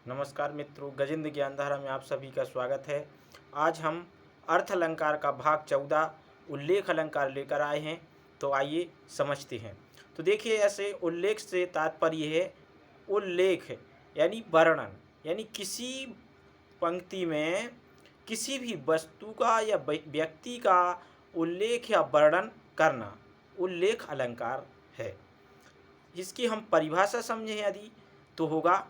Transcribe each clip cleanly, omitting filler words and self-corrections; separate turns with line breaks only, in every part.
नमस्कार मित्रों, गजेंद्र ज्ञानधारा में आप सभी का स्वागत है। आज हम अर्थ अलंकार का भाग 14 उल्लेख अलंकार लेकर आए हैं। तो आइए समझते हैं। तो देखिए, ऐसे उल्लेख से तात्पर्य है उल्लेख यानी वर्णन, यानी किसी पंक्ति में किसी भी वस्तु का या व्यक्ति का उल्लेख या वर्णन करना उल्लेख अलंकार है। इसकी हम परिभाषा समझें यदि तो होगा,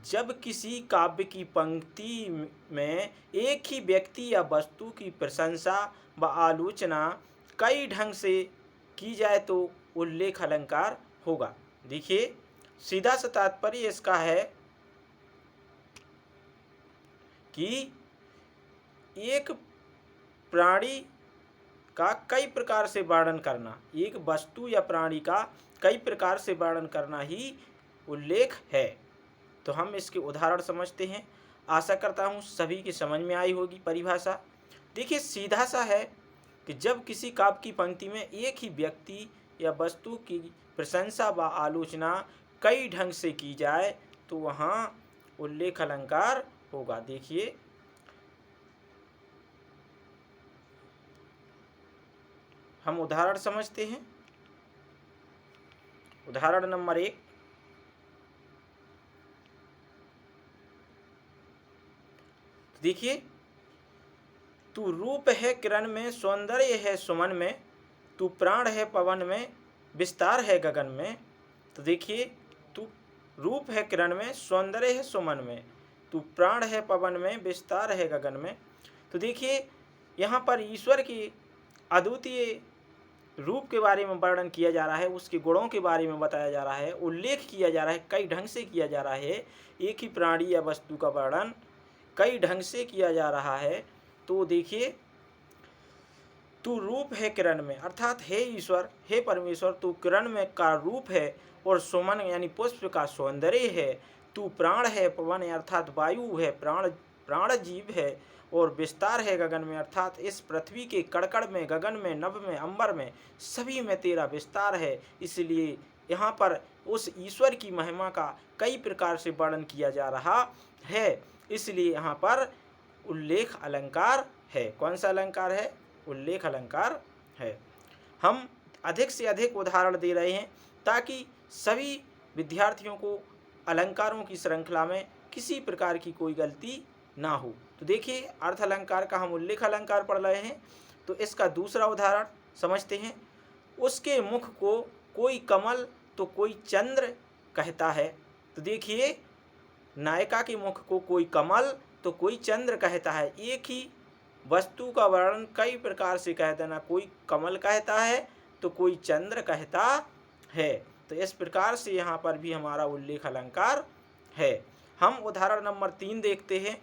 जब किसी काव्य की पंक्ति में एक ही व्यक्ति या वस्तु की प्रशंसा व आलोचना कई ढंग से की जाए तो उल्लेख अलंकार होगा। देखिए, सीधा सा तात्पर्य इसका है कि एक प्राणी का कई प्रकार से वर्णन करना, एक वस्तु या प्राणी का कई प्रकार से वर्णन करना ही उल्लेख है। तो हम इसके उदाहरण समझते हैं। आशा करता हूँ सभी की समझ में आई होगी परिभाषा। देखिए, सीधा सा है कि जब किसी काव्य की पंक्ति में एक ही व्यक्ति या वस्तु की प्रशंसा व आलोचना कई ढंग से की जाए तो वहाँ उल्लेख अलंकार होगा। देखिए, हम उदाहरण समझते हैं। उदाहरण नंबर 1, देखिए, तू रूप है किरण में, सौंदर्य है सुमन में, तू प्राण है पवन में, विस्तार है गगन में। तो देखिए, तू रूप है किरण में, सौंदर्य है सुमन में, तू प्राण है पवन में, विस्तार है गगन में। तो देखिए, यहाँ पर ईश्वर की अद्वितीय रूप के बारे में वर्णन किया जा रहा है, उसके गुणों के बारे में बताया जा रहा है, उल्लेख किया जा रहा है, कई ढंग से किया जा रहा है। एक ही प्राणी या वस्तु का वर्णन कई ढंग से किया जा रहा है। तो देखिए, तू रूप है किरण में, अर्थात हे ईश्वर, हे परमेश्वर, तू किरण में का रूप है और सुमन यानी पुष्प का सौंदर्य है। तू प्राण है पवन अर्थात वायु है, प्राण जीव है, और विस्तार है गगन में, अर्थात इस पृथ्वी के कड़कड़ में, गगन में, नभ में, अंबर में, सभी में तेरा विस्तार है। इसलिए यहाँ पर उस ईश्वर की महिमा का कई प्रकार से वर्णन किया जा रहा है। इसलिए यहाँ पर उल्लेख अलंकार है। कौन सा अलंकार है? उल्लेख अलंकार है। हम अधिक से अधिक उदाहरण दे रहे हैं ताकि सभी विद्यार्थियों को अलंकारों की श्रृंखला में किसी प्रकार की कोई गलती ना हो। तो देखिए, अर्थ अलंकार का हम उल्लेख अलंकार पढ़ रहे हैं। तो इसका दूसरा उदाहरण समझते हैं। उसके मुख को कोई कमल तो कोई चंद्र कहता है। तो देखिए, नायिका के मुख को कोई कमल तो कोई चंद्र कहता है। एक ही वस्तु का वर्णन कई प्रकार से कह देना, कोई कमल कहता है तो कोई चंद्र कहता है। तो इस प्रकार से यहाँ पर भी हमारा उल्लेख अलंकार है। हम उदाहरण नंबर 3 देखते हैं।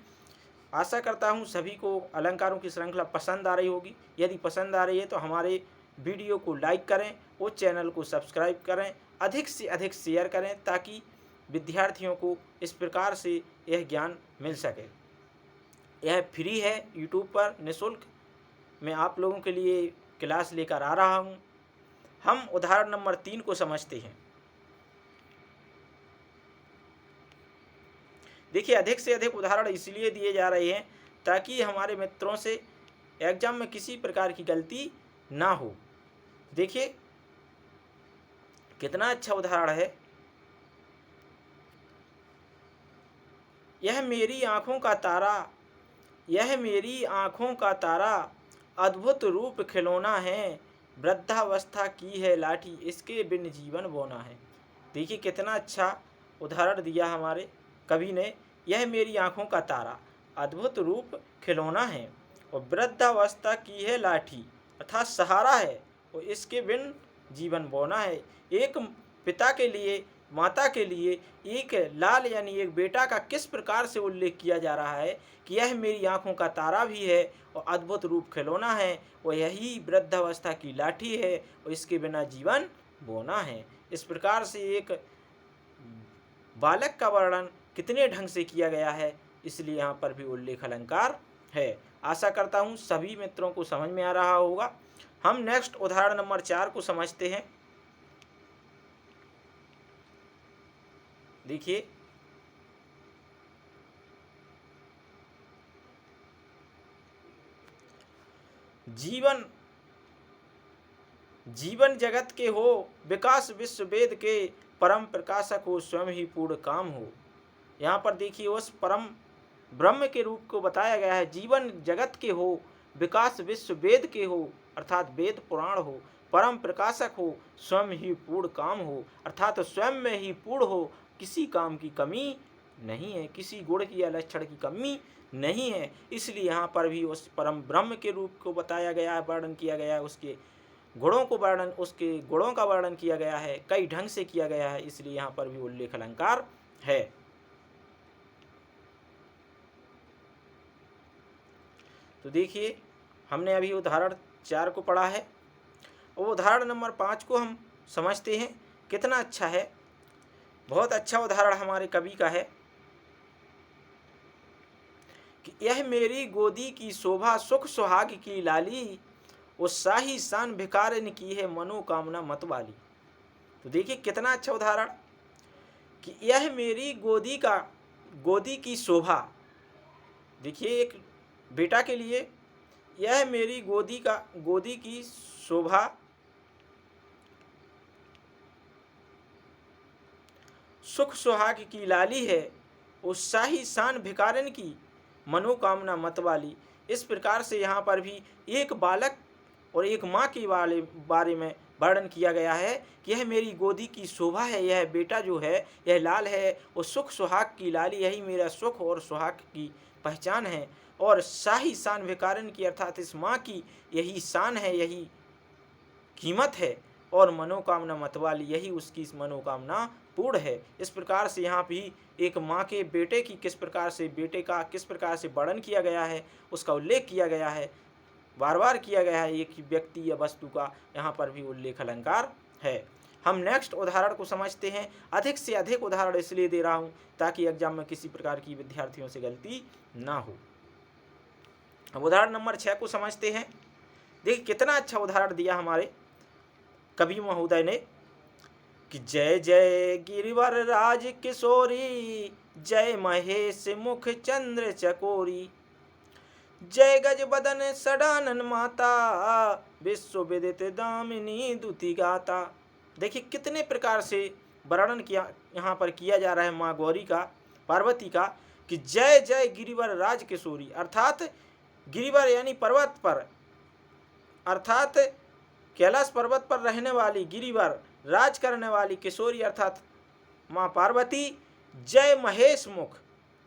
आशा करता हूँ सभी को अलंकारों की श्रृंखला पसंद आ रही होगी। यदि पसंद आ रही है तो हमारे वीडियो को लाइक करें और चैनल को सब्सक्राइब करें, अधिक से अधिक शेयर करें ताकि विद्यार्थियों को इस प्रकार से यह ज्ञान मिल सके। यह फ्री है, यूट्यूब पर निःशुल्क मैं आप लोगों के लिए क्लास लेकर आ रहा हूँ। हम उदाहरण नंबर 3 को समझते हैं। देखिए, अधिक से अधिक उदाहरण इसलिए दिए जा रहे हैं ताकि हमारे मित्रों से एग्जाम में किसी प्रकार की गलती ना हो। देखिए, कितना अच्छा उदाहरण है। यह मेरी आँखों का तारा, यह मेरी आँखों का तारा, अद्भुत रूप खिलौना है, वृद्धावस्था की है लाठी, इसके बिन जीवन बोना है। देखिए, कितना अच्छा उदाहरण दिया हमारे कवि ने। यह मेरी आँखों का तारा, अद्भुत रूप खिलौना है, और वृद्धावस्था की है लाठी, अर्थात सहारा है, और इसके बिन जीवन बोना है। एक पिता के लिए, माता के लिए एक लाल यानी एक बेटा का किस प्रकार से उल्लेख किया जा रहा है कि यह मेरी आँखों का तारा भी है और अद्भुत रूप खिलौना है, और यही वृद्धावस्था की लाठी है, और इसके बिना जीवन बोना है। इस प्रकार से एक बालक का वर्णन कितने ढंग से किया गया है, इसलिए यहाँ पर भी उल्लेख अलंकार है। आशा करता हूँ सभी मित्रों को समझ में आ रहा होगा। हम नेक्स्ट उदाहरण नंबर 4 को समझते हैं। देखिए, जीवन जीवन जगत के हो, विकास विश्व वेद के, परम प्रकाशक हो, स्वयं ही पूर्ण काम हो। यहाँ पर देखिए उस परम ब्रह्म के रूप को बताया गया है। जीवन जगत के हो, विकास विश्व वेद के हो अर्थात वेद पुराण हो, परम प्रकाशक हो, स्वयं ही पूर्ण काम हो अर्थात स्वयं में ही पूर्ण हो, किसी काम की कमी नहीं है, किसी गुण की या लक्षण की कमी नहीं है। इसलिए यहाँ पर भी उस परम ब्रह्म के रूप को बताया गया है, वर्णन किया गया है, उसके गुणों का वर्णन किया गया है, कई ढंग से किया गया है, इसलिए यहाँ पर भी उल्लेख अलंकार है। तो देखिए हमने अभी उदाहरण 4 को पढ़ा है, और उदाहरण नंबर 5 को हम समझते हैं। कितना अच्छा है, बहुत अच्छा उदाहरण हमारे कवि का है कि यह मेरी गोदी की शोभा, सुख सुहाग की लाली, उत्साही शान भिखारिन की है, मनोकामना मत वाली। तो देखिए कितना अच्छा उदाहरण कि यह मेरी गोदी की शोभा। देखिए एक बेटा के लिए यह मेरी गोदी की शोभा, सुख सुहाग की लाली है, उत्साही शान भिखारिन की, मनोकामना मत वाली। इस प्रकार से यहाँ पर भी एक बालक और एक माँ के बारे में वर्णन किया गया है कि यह मेरी गोदी की शोभा है, यह बेटा जो है यह लाल है, और सुख सुहाग की लाली, यही मेरा सुख और सुहाग की पहचान है, और शाही शान भिखारिन की अर्थात इस माँ की यही शान है, यही कीमत है, और मनोकामना मत वाली, यही उसकी मनोकामना पूर्ण है। इस प्रकार से यहाँ भी एक माँ के बेटे की किस प्रकार से वर्णन किया गया है, उसका उल्लेख किया गया है, बार बार किया गया है, एक ही व्यक्ति या वस्तु का यहाँ पर भी उल्लेख अलंकार है। हम नेक्स्ट उदाहरण को समझते हैं। अधिक से अधिक उदाहरण इसलिए दे रहा हूँ ताकि एग्जाम में किसी प्रकार की विद्यार्थियों से गलती ना हो। अब उदाहरण नंबर 6 को समझते हैं। देखिए कितना अच्छा उदाहरण दिया हमारे कवि महोदय ने कि जय जय गिरिवर राज किशोरी, जय महेश मुख चंद्र चकोरी, जय गज बदन सडानन माता, विश्व विदित दामिनी दुति गाता। देखिए कितने प्रकार से वर्णन किया यहाँ पर किया जा रहा है माँ गौरी का, पार्वती का, कि जय जय गिरिवर राज किशोरी, अर्थात गिरिवर यानी पर्वत पर, अर्थात कैलाश पर्वत पर रहने वाली गिरिवर, राज करने वाली किशोरी अर्थात माँ पार्वती, जय महेश मुख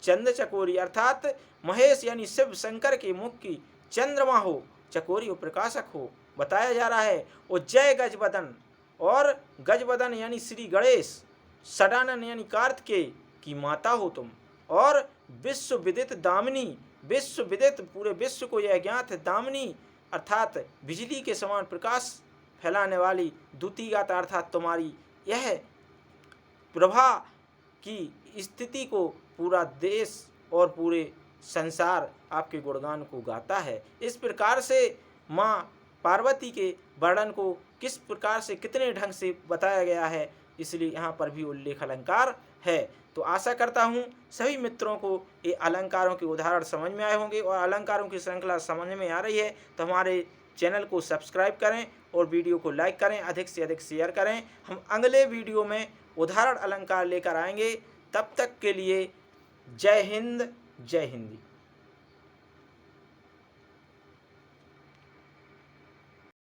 चंद्र चकोरी, अर्थात महेश यानी शिव शंकर के मुख की चंद्रमा हो, चकोरी हो, प्रकाशक हो, बताया जा रहा है। और जय गजबदन, और गजबदन यानी श्री गणेश, सडानन यानी कार्तिकेय की माता हो तुम, और विश्व विदित दामिनी, विश्व विदित पूरे विश्व को यह ज्ञात है, दामिनी अर्थात बिजली के समान प्रकाश फैलाने वाली, द्युति गाता अर्थात तुम्हारी यह प्रभा की स्थिति को पूरा देश और पूरे संसार आपके गुणगान को गाता है। इस प्रकार से माँ पार्वती के वर्णन को किस प्रकार से कितने ढंग से बताया गया है, इसलिए यहाँ पर भी उल्लेख अलंकार है। तो आशा करता हूँ सभी मित्रों को ये अलंकारों के उदाहरण समझ में आए होंगे, और अलंकारों की श्रृंखला समझ में आ रही है तो हमारे चैनल को सब्सक्राइब करें और वीडियो को लाइक करें, अधिक से अधिक शेयर करें। हम अगले वीडियो में उदाहरण अलंकार लेकर आएंगे। तब तक के लिए जय हिंद, जय हिंदी।